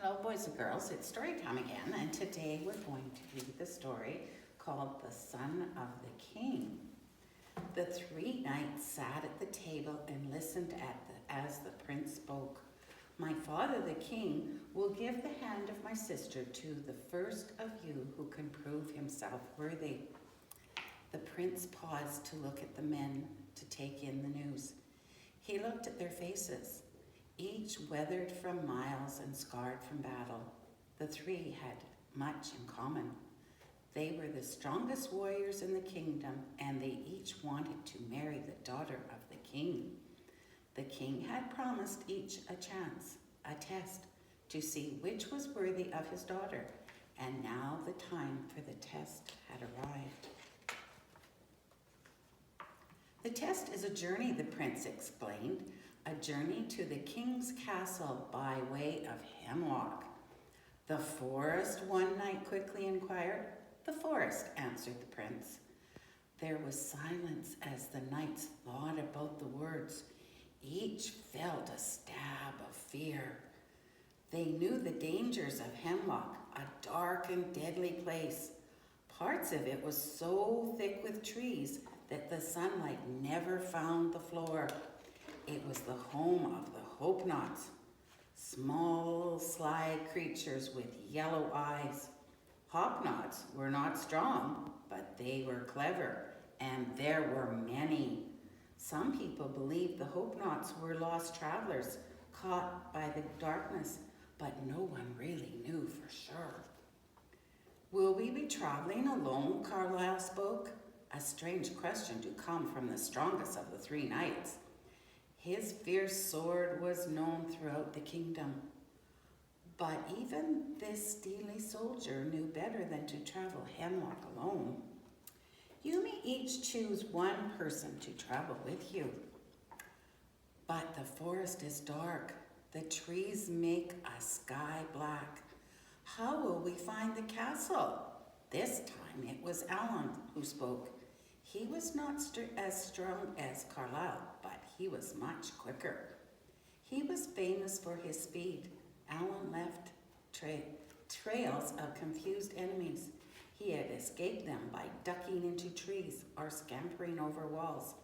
Hello, boys and girls. It's story time again, and today we're going to read the story called The Son of the King. The three knights sat at the table and listened as the prince spoke. My father, the king, will give the hand of my sister to the first of you who can prove himself worthy. The prince paused to look at the men to take in the news. He looked at their faces, each weathered from miles and scarred from battle. The three had much in common. They were the strongest warriors in the kingdom, and they each wanted to marry the daughter of the king. The king had promised each a chance, a test, to see which was worthy of his daughter, and now the time for the test had arrived. The test is a journey, the prince explained, a journey to the king's castle by way of Hemlock. The forest, one knight quickly inquired. The forest, answered the prince. There was silence as the knights thought about the words. Each felt a stab of fear. They knew the dangers of Hemlock, a dark and deadly place. Parts of it was so thick with trees that the sunlight never found the floor. It was the home of the Hope-Knots, small, sly creatures with yellow eyes. Hop-Knots were not strong, but they were clever, and there were many. Some people believed the Hope-Knots were lost travelers caught by the darkness, but no one really knew for sure. Will we be traveling alone? Carlyle spoke. A strange question to come from the strongest of the three knights. His fierce sword was known throughout the kingdom. But even this steely soldier knew better than to travel Hemlock alone. You may each choose one person to travel with you. But the forest is dark. The trees make a sky black. How will we find the castle? This time it was Alan who spoke. He was not as strong as Carlyle, but he was much quicker. He was famous for his speed. Alan left trails of confused enemies. He had escaped them by ducking into trees or scampering over walls.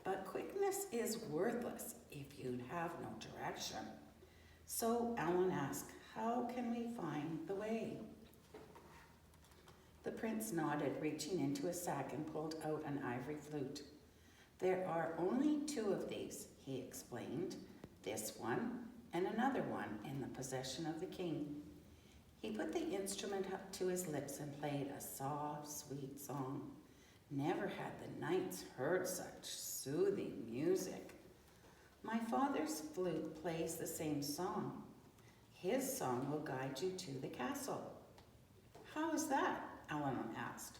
But quickness is worthless if you have no direction. So Alan asked, how can we find the way? The prince nodded, reaching into a sack and pulled out an ivory flute. There are only two of these, he explained, this one and another one in the possession of the king. He put the instrument up to his lips and played a soft, sweet song. Never had the knights heard such soothing music. My father's flute plays the same song. His song will guide you to the castle. How is that? Alan asked.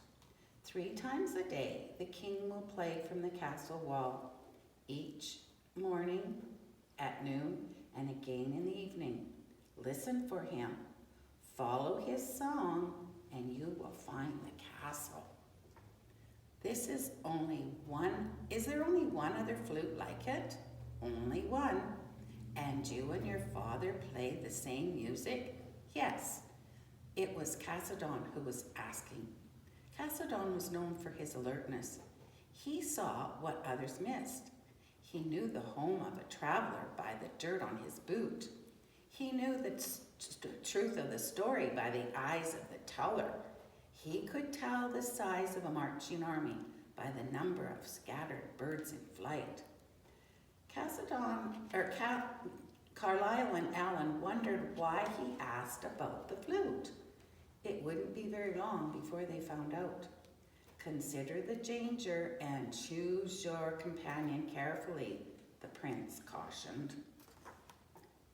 3 times a day, the king will play from the castle wall, each morning, at noon, and again in the evening. Listen for him. Follow his song, and you will find the castle. Is there only one other flute like it? Only one. And you and your father play the same music? Yes. It was Cassiodon who was asking. Cassiodon was known for his alertness. He saw what others missed. He knew the home of a traveler by the dirt on his boot. He knew the truth of the story by the eyes of the teller. He could tell the size of a marching army by the number of scattered birds in flight. Carlyle and Alan wondered why he asked about the flute. It wouldn't be very long before they found out. Consider the danger and choose your companion carefully, the prince cautioned.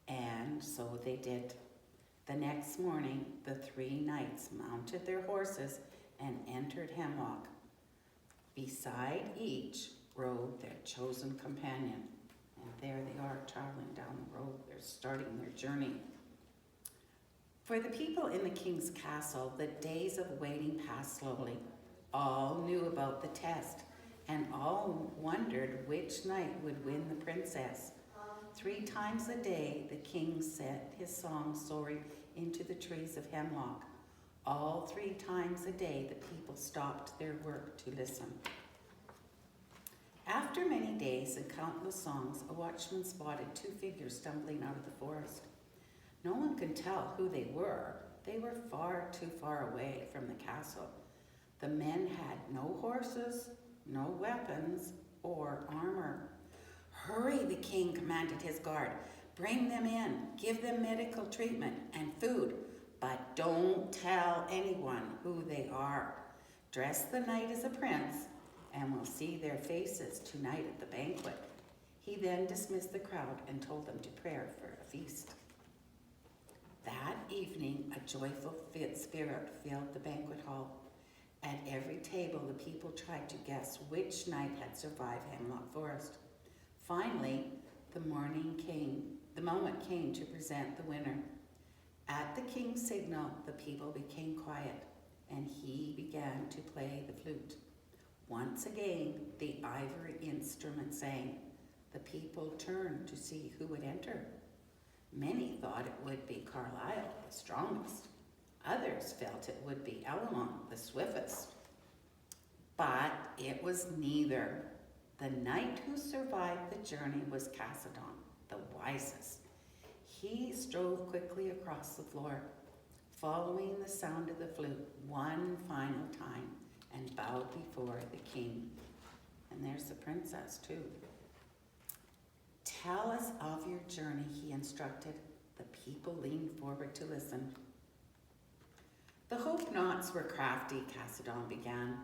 And so they did. The next morning, the 3 knights mounted their horses and entered Hemlock. Beside each rode their chosen companion. And there they are traveling down the road. They're starting their journey. For the people in the king's castle, the days of waiting passed slowly. All knew about the test, and all wondered which knight would win the princess. 3 times a day, the king set his song soaring into the trees of hemlock. All 3 times a day, the people stopped their work to listen. After many days and countless songs, a watchman spotted 2 figures stumbling out of the forest. No one could tell who they were. They were far too far away from the castle. The men had no horses, no weapons, or armor. "Hurry," the king commanded his guard. "Bring them in, give them medical treatment and food, but don't tell anyone who they are. Dress the knight as a prince, and we'll see their faces tonight at the banquet." He then dismissed the crowd and told them to prepare for a feast. That evening, a joyful spirit filled the banquet hall. At every table, the people tried to guess which knight had survived Hemlock Forest. Finally, the moment came to present the winner. At the king's signal, the people became quiet, and he began to play the flute. Once again, the ivory instrument sang. The people turned to see who would enter. Many thought it would be Carlisle, the strongest. Others felt it would be Elamon, the swiftest. But it was neither. The knight who survived the journey was Cassadon, the wisest. He strode quickly across the floor, following the sound of the flute one final time, and bowed before the king. And there's the princess, too. "Tell us of your journey," he instructed. The people leaned forward to listen. "The Hope-Knots were crafty," Cassadon began.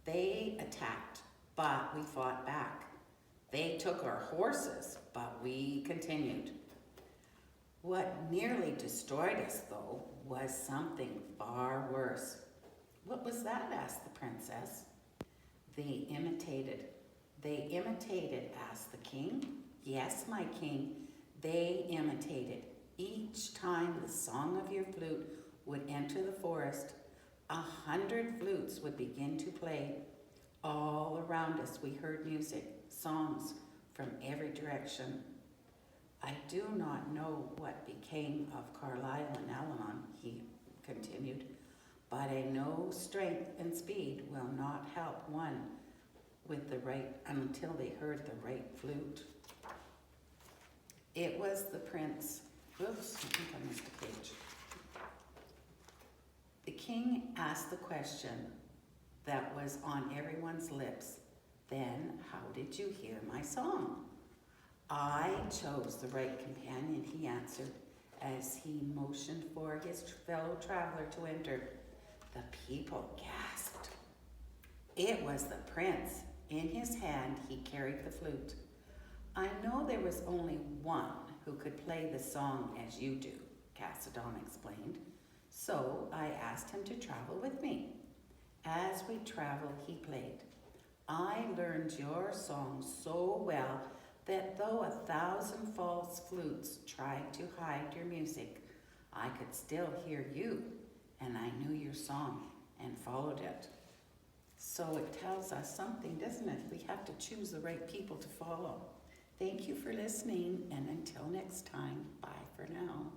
"They attacked, but we fought back. They took our horses, but we continued. What nearly destroyed us, though, was something far worse." "What was that?" asked the princess. They imitated, asked the king. "Yes, my king, they imitated. Each time the song of your flute would enter the forest, 100 flutes would begin to play. All around us we heard music, songs from every direction. I do not know what became of Carlisle and Elamon," he continued, "but I know strength and speed will not help one with the right until they heard the right flute." It was the prince. Oops, I think I missed a page. The king asked the question that was on everyone's lips. "Then how did you hear my song?" "I chose the right companion," he answered, as he motioned for his fellow traveler to enter. The people gasped. It was the prince. In his hand, he carried the flute. "I know there was only one who could play the song as you do," Cassadon explained. "So I asked him to travel with me. As we traveled, he played. I learned your song so well that though 1,000 false flutes tried to hide your music, I could still hear you, and I knew your song and followed it." So it tells us something, doesn't it? We have to choose the right people to follow. Thank you for listening, and until next time, bye for now.